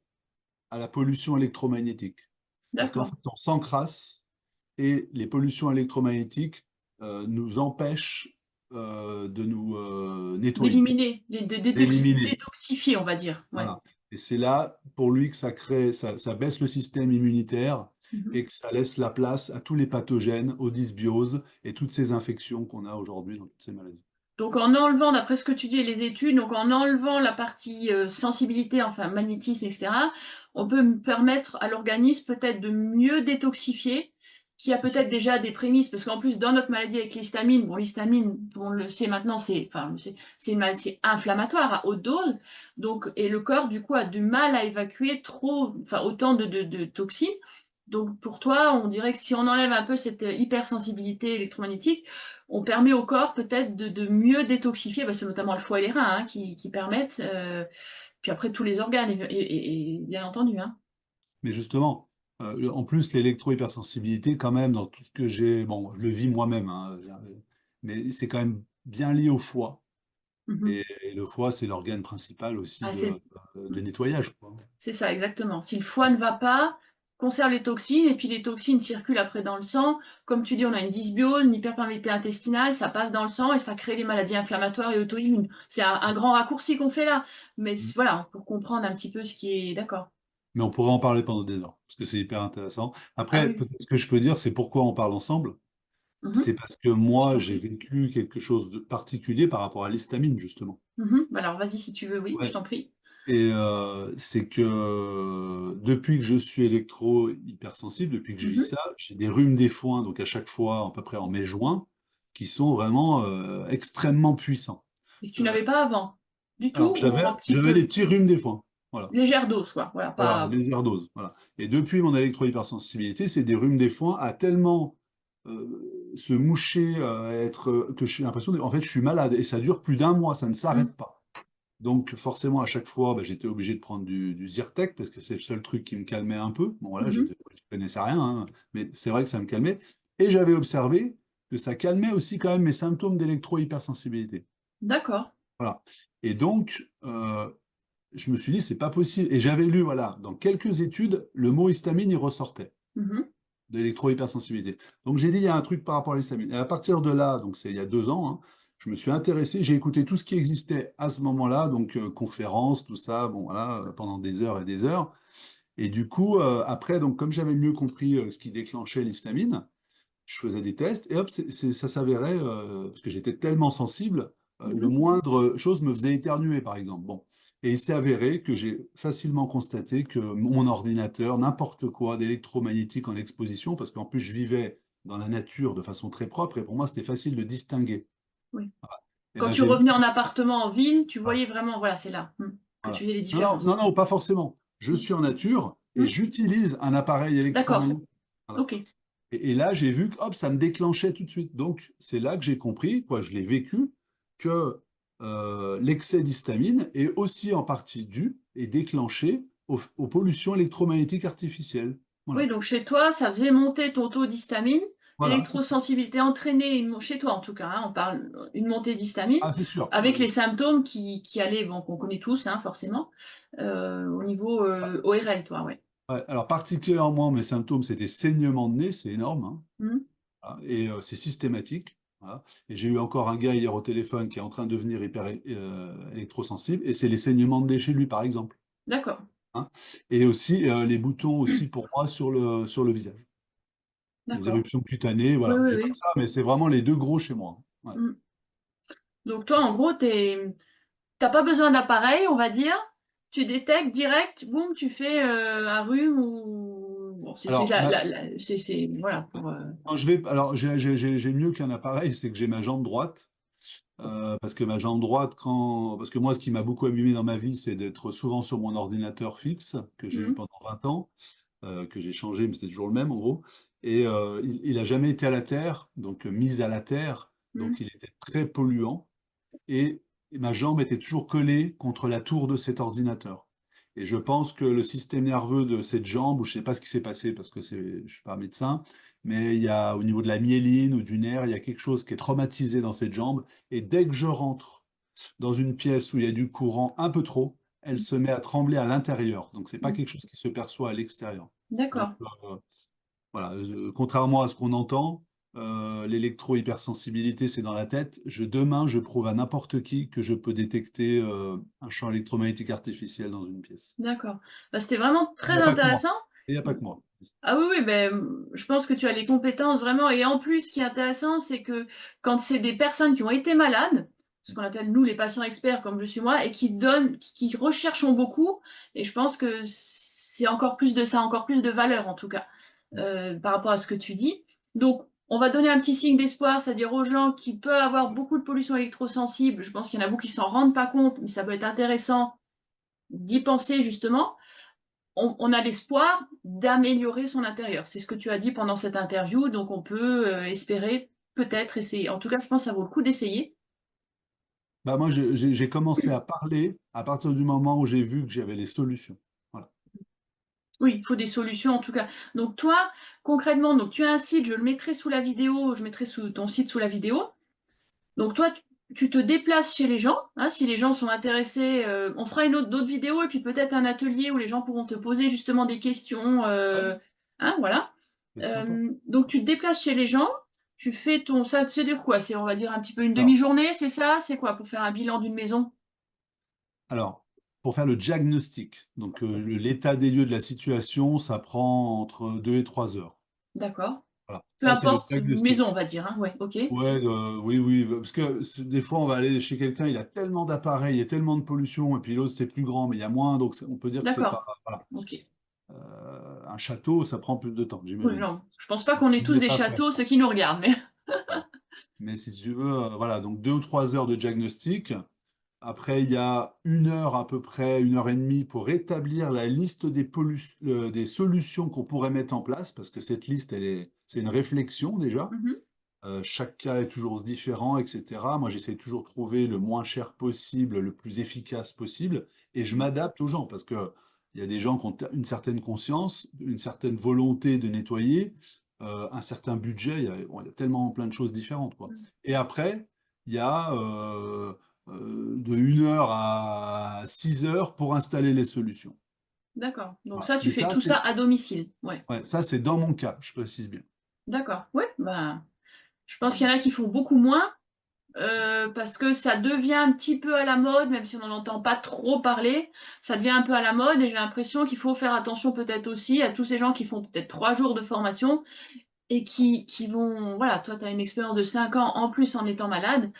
à la pollution électromagnétique. Parce qu'en D'accord. fait, on s'encrasse et les pollutions électromagnétiques nous empêchent de nous nettoyer, D'éliminer, d'éliminer. détoxifier, on va dire. Ouais. Voilà. Et c'est là, pour lui, que ça baisse le système immunitaire Mhm. et que ça laisse la place à tous les pathogènes, aux dysbioses et toutes ces infections qu'on a aujourd'hui dans toutes ces maladies. Donc en enlevant, d'après ce que tu dis et les études, donc en enlevant la partie sensibilité, enfin magnétisme, etc., on peut permettre à l'organisme peut-être de mieux détoxifier, qui a C'est sûr. peut-être déjà des prémices, parce qu'en plus dans notre maladie avec l'histamine, bon l'histamine, on le sait maintenant, c'est une maladie c'est inflammatoire à haute dose, donc et le corps du coup a du mal à évacuer trop, enfin autant de toxines. Donc pour toi, on dirait que si on enlève un peu cette hypersensibilité électromagnétique, on permet au corps peut-être de mieux détoxifier, bah, c'est notamment le foie et les reins hein, qui permettent, puis après tous les organes, et bien entendu. Hein. Mais justement, en plus, l'électro-hypersensibilité, quand même, dans tout ce que j'ai, bon, je le vis moi-même, hein, mais c'est quand même bien lié au foie. Mhm. Et le foie, c'est l'organe principal aussi Ah, de nettoyage, quoi. c'est ça, exactement. Si le foie ne va pas, conserve les toxines, et puis les toxines circulent après dans le sang. Comme tu dis, on a une dysbiose, une hyperperméabilité intestinale, ça passe dans le sang et ça crée les maladies inflammatoires et auto-immunes. C'est un grand raccourci qu'on fait là, mais voilà, pour comprendre un petit peu ce qui est d'accord. Mais on pourrait en parler pendant des heures, parce que c'est hyper intéressant. Ah Après, oui, peut-être ce que je peux dire, c'est pourquoi on parle ensemble. mhm, C'est parce que je moi, t'en j'ai prie. vécu quelque chose de particulier par rapport à l'histamine, justement. Mhm. Alors vas-y si tu veux, oui, je Ouais. t'en prie. Et c'est que depuis que je suis électro-hypersensible, depuis que je vis Mhm. ça, j'ai des rhumes des foins, donc à chaque fois, à peu près en mai-juin, qui sont vraiment extrêmement puissants. Et que tu Euh, n'avais pas avant, du tout, alors, ou un petit j'avais des peu. petits rhumes des foins. Voilà. Légère dose, quoi. Voilà, Voilà, pas. légère dose. Voilà. Et depuis mon électro-hypersensibilité, c'est des rhumes des foins à tellement se moucher, que j'ai l'impression en fait, je suis malade et ça dure plus d'un mois, ça ne Mm. s'arrête pas. Donc, forcément, à chaque fois, bah, j'étais obligé de prendre du Zyrtec parce que c'est le seul truc qui me calmait un peu. Bon, voilà, je ne Mhm. connaissais rien, hein, mais c'est vrai que ça me calmait. Et j'avais observé que ça calmait aussi quand même mes symptômes d'électro-hypersensibilité. D'accord. Voilà. Et donc, je me suis dit, c'est pas possible. Et j'avais lu, voilà, dans quelques études, le mot histamine, il ressortait, Mhm. d'électro-hypersensibilité. Donc j'ai dit, il y a un truc par rapport à l'histamine. Et à partir de là, donc c'est il y a 2 ans, hein, je me suis intéressé, j'ai écouté tout ce qui existait à ce moment-là, donc conférences, tout ça, bon voilà, pendant des heures et des heures. Et du coup, après, donc comme j'avais mieux compris ce qui déclenchait l'histamine, je faisais des tests et hop, ça s'avérait, parce que j'étais tellement sensible, le Mhm. moindre chose me faisait éternuer, par exemple. Bon. Et il s'est avéré que j'ai facilement constaté que mon ordinateur, n'importe quoi d'électromagnétique en exposition, parce qu'en plus je vivais dans la nature de façon très propre, et pour moi c'était facile de distinguer. Oui. Et Quand ben tu j'ai vu. revenais en appartement en ville, tu Voilà, voyais vraiment, voilà, c'est là, que tu voilà. faisais les Non, non, non, différences. non, pas forcément. Je Mmh. suis en nature et Mmh. j'utilise un appareil D'accord, électromagnétique. Voilà. OK. Et là, j'ai vu que hop, ça me déclenchait tout de suite. Donc, c'est là que j'ai compris, quoi, je l'ai vécu, que l'excès d'histamine est aussi en partie dû et déclenché aux pollutions électromagnétiques artificielles. Oui, Voilà, donc chez toi, ça faisait monter ton taux d'histamine, voilà, c'est ça. l'électrosensibilité entraînait chez toi en tout cas, hein, on parle une montée d'histamine, Ah, c'est sûr. avec Ouais, les symptômes qui allaient, bon, qu'on connaît tous, hein, forcément, au niveau ORL, toi, ouais. ouais. Alors, particulièrement, mes symptômes, c'était saignement de nez, c'est énorme, hein. Mmh. Voilà. Et c'est systématique. Voilà. Et j'ai eu encore un gars hier au téléphone qui est en train de devenir hyper électrosensible, et c'est les saignements de nez chez lui, par exemple. D'accord, Hein. Et aussi les boutons aussi pour moi sur le visage. Les d'accord. éruptions cutanées, Oui, voilà. oui, J'ai pas que oui. ça, mais c'est vraiment les deux gros chez moi. Ouais. Mmh. Donc toi, en gros, tu pas besoin d'appareil, on va dire, tu détectes direct, boum, tu fais, un rhume ou bon, c'est Alors, c'est voilà pour, quand je vais, alors j'ai mieux qu'un appareil, c'est que j'ai ma jambe droite. Parce que ma jambe droite, parce que moi, ce qui m'a beaucoup abîmé dans ma vie, c'est d'être souvent sur mon ordinateur fixe, que j'ai eu mmh, pendant 20 ans, que j'ai changé, mais c'était toujours le même en gros. Et il a jamais été à la terre, donc mis à la terre, mmh, donc il était très polluant. Et ma jambe était toujours collée contre la tour de cet ordinateur. Et je pense que le système nerveux de cette jambe, ou je ne sais pas ce qui s'est passé parce que je ne suis pas médecin, mais il y a au niveau de la myéline ou du nerf, il y a quelque chose qui est traumatisé dans cette jambe. Et dès que je rentre dans une pièce où il y a du courant un peu trop, elle mmh, se met à trembler à l'intérieur. Donc c'est pas mmh. quelque chose qui se perçoit à l'extérieur. Donc D'accord, voilà, contrairement à ce qu'on entend, l'électro-hypersensibilité, c'est dans la tête. Demain, je prouve à n'importe qui que je peux détecter un champ électromagnétique artificiel dans une pièce. d'accord. Bah, c'était vraiment Il n'y très a pas que moi. intéressant. Il n'y a pas que moi. Ah oui, oui, beh, je pense que tu as les compétences vraiment et en plus, ce qui est intéressant, c'est que quand c'est des personnes qui ont été malades, ce qu'on appelle nous les patients experts comme je suis moi et qui donnent qui recherchons beaucoup et je pense que c'est encore plus de ça a encore plus de valeur en tout cas, par rapport à ce que tu dis. Donc on va donner un petit signe d'espoir, c'est-à-dire aux gens qui peuvent avoir beaucoup de pollution électrosensible, je pense qu'il y en a beaucoup qui s'en rendent pas compte, mais ça peut être intéressant d'y penser justement. On a l'espoir d'améliorer son intérieur. C'est ce que tu as dit pendant cette interview, donc on peut espérer, peut-être essayer. En tout cas, je pense que ça vaut le coup d'essayer. Bah, moi, j'ai commencé à parler à partir du moment où j'ai vu que j'avais les solutions. Voilà. Oui, il faut des solutions en tout cas. Donc toi, concrètement, donc tu as un site, je le mettrai sous la vidéo, je mettrai sous ton site sous la vidéo. Donc toi, tu te déplaces chez les gens, hein, si les gens sont intéressés, on fera une autre d'autres vidéos et puis peut-être un atelier où les gens pourront te poser justement des questions, Ouais, hein, voilà. c'est sympa. Donc tu te déplaces chez les gens, tu fais ton ça dure quoi? C'est on va dire un petit peu une Alors, demi-journée, c'est ça? C'est quoi pour faire un bilan d'une maison? alors, pour faire le diagnostic, donc l'état des lieux de la situation, ça prend entre 2 et 3 heures. D'accord. Voilà. Peu Ça, c'est le importe, maison on diagnostic. va dire, hein, ouais, OK. Ouais, oui, oui, parce que des fois, on va aller chez quelqu'un, il a tellement d'appareils, il y a tellement de pollution, et puis l'autre, c'est plus grand, mais il y a moins, donc on peut dire que c'est pas. D'accord. Voilà. OK. Un château, ça prend plus de temps, Oui, j'imagine. non, je pense pas qu'on ait Je ne tous l'ai des pas fait. châteaux, ceux qui nous regardent, mais Mais si tu veux, voilà, donc 2 ou 3 heures de diagnostic. Après, il y a 1 heure à peu près, 1 heure et demie pour établir la liste des solutions qu'on pourrait mettre en place, parce que cette liste, c'est une réflexion déjà. Mmh. Chaque cas est toujours différent, etc. Moi, j'essaie toujours de trouver le moins cher possible, le plus efficace possible, et je Mmh. m'adapte aux gens parce que il y a des gens qui ont une certaine conscience, une certaine volonté de nettoyer, un certain budget. Bon, il y a tellement plein de choses différentes, quoi. Mmh. Et après, il y a de 1 heure à 6 heures pour installer les solutions. D'accord. Donc Voilà. ça, tu Mais fais ça, tout ça à domicile? Ouais. ouais, ça, c'est dans mon cas, je précise bien. D'accord. Ouais, bah, je pense qu'il y en a qui font beaucoup moins, parce que ça devient un petit peu à la mode, même si on n'en entend pas trop parler, ça devient un peu à la mode et j'ai l'impression qu'il faut faire attention peut-être aussi à tous ces gens qui font peut-être 3 jours de formation et qui vont voilà, toi tu as une expérience de 5 ans en plus en étant malade,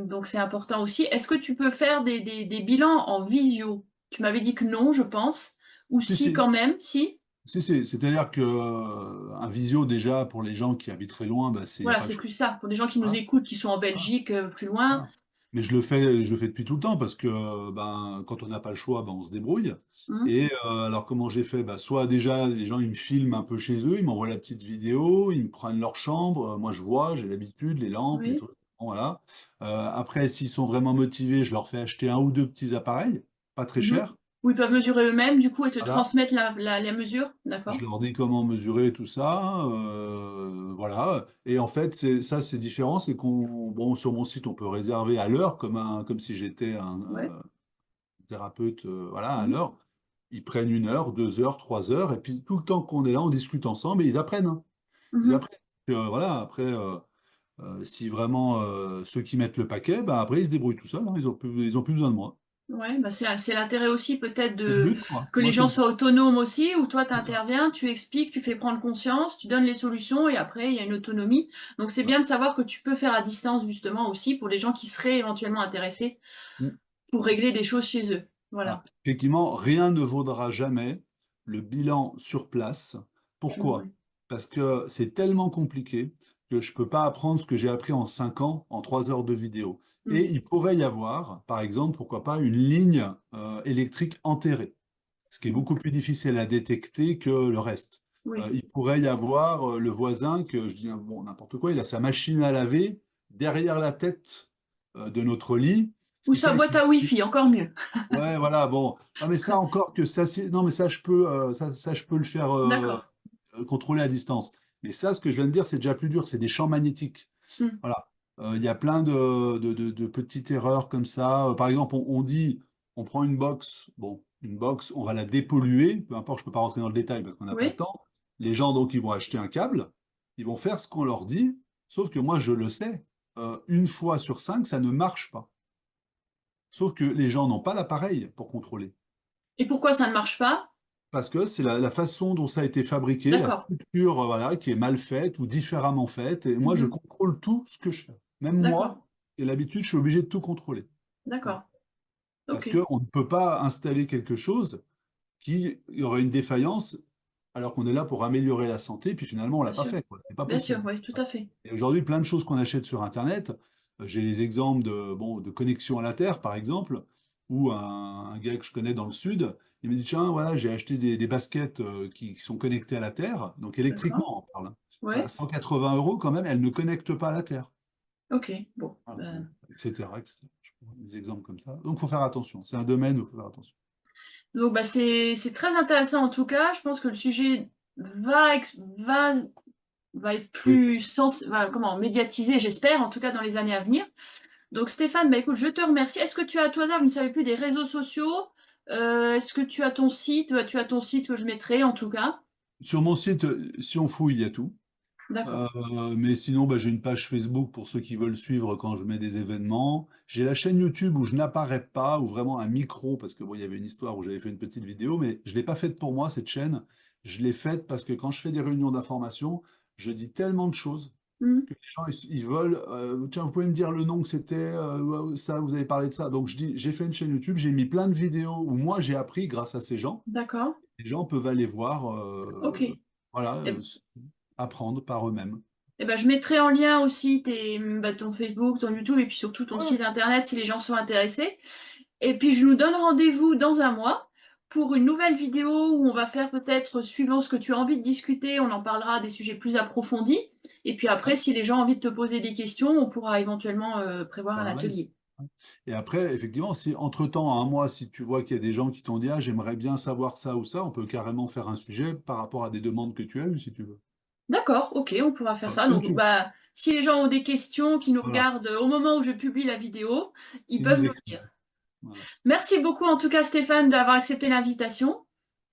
Donc c'est important aussi. Est-ce que tu peux faire des bilans en visio? Tu m'avais dit que non, je pense. Ou Si, si si, quand même, si? c'est-à-dire que un visio déjà pour les gens qui habitent très loin, bah, il n'y a Voilà, pas le c'est choix. plus ça. Pour des gens qui nous Voilà, écoutent, qui sont en voilà, Belgique, plus loin. voilà. Mais je le fais depuis tout le temps parce que ben, quand on n'a pas le choix, ben, on se débrouille. Mmh. Et alors comment j'ai fait? Bah, soit déjà les gens ils me filment un peu chez eux, ils m'envoient la petite vidéo, ils me prennent leur chambre, moi je vois, j'ai l'habitude, les lampes, les Oui. trucs. Bon, voilà. Après, s'ils sont vraiment motivés, je leur fais acheter un ou deux petits appareils, pas très Mmh. chers. Ou ils peuvent mesurer eux-mêmes, du coup, et te Voilà. transmettre la mesure? Je D'accord. leur dis comment mesurer tout ça, voilà. Et en fait, c'est différent, c'est qu'on, bon, sur mon site, on peut réserver à l'heure, comme si j'étais un Ouais. thérapeute, voilà, à Mmh. l'heure. Ils prennent 1 heure, 2 heures, 3 heures, et puis tout le temps qu'on est là, on discute ensemble et ils apprennent, hein. Ils Mmh. apprennent. Voilà. Après, si vraiment ceux qui mettent le paquet, bah, après ils se débrouillent tout seuls, hein. Ils ont plus besoin de moi. Ouais, bah, c'est l'intérêt aussi peut-être C'est le de but, quoi. que les Moi, c'est gens le but. soient autonomes aussi, où toi tu C'est ça. interviens, tu expliques, tu fais prendre conscience, tu donnes les solutions et après il y a une autonomie. Donc c'est Voilà. bien de savoir que tu peux faire à distance justement aussi pour les gens qui seraient éventuellement intéressés Mm. pour régler des choses chez eux. Voilà. Voilà. Effectivement, rien ne vaudra jamais le bilan sur place. Pourquoi? Ouais. Parce que c'est tellement compliqué que je ne peux pas apprendre ce que j'ai appris en 5 ans en 3 heures de vidéo. Et Mmh. il pourrait y avoir, par exemple, pourquoi pas, une ligne électrique enterrée, ce qui est Mmh. beaucoup plus difficile à détecter que le reste. Oui. Il pourrait y avoir le voisin que, je dis bon, n'importe quoi, il a sa machine à laver derrière la tête de notre lit, ce Ou qui sa fait boîte qu'il à Wi-Fi, encore mieux. ouais, voilà, bon. Ah, mais ça encore que ça, non, mais ça, je peux, ça, je peux le faire D'accord. contrôler à distance. Mais ça, ce que je viens de dire, c'est déjà plus dur, c'est des champs magnétiques. Mmh. Voilà. Il y a plein de petites erreurs comme ça. Par exemple, on dit, on prend une box, bon, une box, on va la dépolluer, peu importe, je ne peux pas rentrer dans le détail parce qu'on n'a pas le Oui. temps. Les gens, donc, ils vont acheter un câble, ils vont faire ce qu'on leur dit, sauf que moi, je le sais, 1 fois sur 5, ça ne marche pas. Sauf que les gens n'ont pas l'appareil pour contrôler. Et pourquoi ça ne marche pas? Parce que c'est la façon dont ça a été fabriqué, la D'accord. structure, voilà, qui est mal faite ou différemment faite. Et moi, je Mmh. contrôle tout ce que je fais. Même D'accord. moi, et l'habitude, je suis obligé de tout contrôler. Voilà. D'accord. Parce OK. qu'on ne peut pas installer quelque chose qui y aurait une défaillance alors qu'on est là pour améliorer la santé, puis finalement, on ne Bien l'a pas sûr. fait, quoi. C'est pas Bien sûr, possible. oui, tout à fait. Et aujourd'hui, plein de choses qu'on achète sur Internet, j'ai les exemples bon, de connexion à la Terre, par exemple, où un gars que je connais dans le sud, il me dit, tiens, voilà, j'ai acheté des baskets qui sont connectées à la Terre, donc D'accord. électriquement, on parle, hein. À Ouais. 180 euros, quand même, elles ne connectent pas à la Terre. OK. Bon, Voilà, bon, etc., etc. Je prends des exemples comme ça. Donc, il faut faire attention. C'est un domaine où il faut faire attention. donc bah, c'est très intéressant en tout cas. Je pense que le sujet va être Oui. plus comment, médiatisé, j'espère, en tout cas dans les années à venir. Donc Stéphane, bah, écoute, je te remercie. Est-ce que tu as à tout hasard, je ne savais plus, des réseaux sociaux? Est-ce que tu as ton site? Tu as ton site que je mettrai en tout cas? Sur mon site, si on fouille, il y a tout. D'accord. Mais sinon, bah, j'ai une page Facebook pour ceux qui veulent suivre quand je mets des événements. J'ai la chaîne YouTube où je n'apparais pas, ou vraiment un micro, parce que bon, il y avait une histoire où j'avais fait une petite vidéo, mais je ne l'ai pas faite pour moi, cette chaîne. Je l'ai faite parce que quand je fais des réunions d'information, je dis tellement de choses Mmh. que les gens, ils veulent, tiens, vous pouvez me dire le nom que c'était, ça, vous avez parlé de ça. Donc je dis, j'ai fait une chaîne YouTube, j'ai mis plein de vidéos où moi j'ai appris grâce à ces gens. D'accord. Les gens peuvent aller voir, OK. voilà, Et apprendre par eux-mêmes. bah, je mettrai en lien aussi ton Facebook, ton YouTube et puis surtout ton Ouais. site internet si les gens sont intéressés. Et puis je nous donne rendez-vous dans un mois pour une nouvelle vidéo où on va faire peut-être, suivant ce que tu as envie de discuter, on en parlera des sujets plus approfondis. Et puis après, Ouais. si les gens ont envie de te poser des questions, on pourra éventuellement prévoir un Par un mail. atelier. Et après, effectivement, si entre-temps, à un mois, si tu vois qu'il y a des gens qui t'ont dit, ah, j'aimerais bien savoir ça ou ça, on peut carrément faire un sujet par rapport à des demandes que tu as eues, si tu veux. D'accord, ok, on pourra faire ça. Comme Donc, tu veux. bah, si les gens ont des questions qui nous Voilà. regardent au moment où je publie la vidéo, ils Ils peuvent nous nous le écrivent. dire. Voilà. Merci beaucoup en tout cas Stéphane d'avoir accepté l'invitation.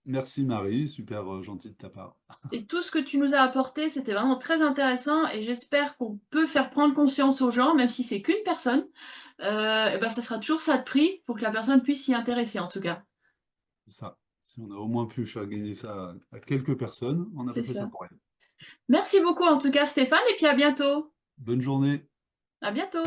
Merci Marie, super gentil de ta part. Et tout ce que tu nous as apporté, c'était vraiment très intéressant et j'espère qu'on peut faire prendre conscience aux gens, même si c'est qu'une personne. Et ben, ça sera toujours ça de prix pour que la personne puisse s'y intéresser en tout cas. C'est ça. Si on a au moins pu faire gagner ça à quelques personnes, on n'a C'est pas fait ça ça. pour rien. Merci beaucoup en tout cas Stéphane et puis à bientôt. Bonne journée. À bientôt.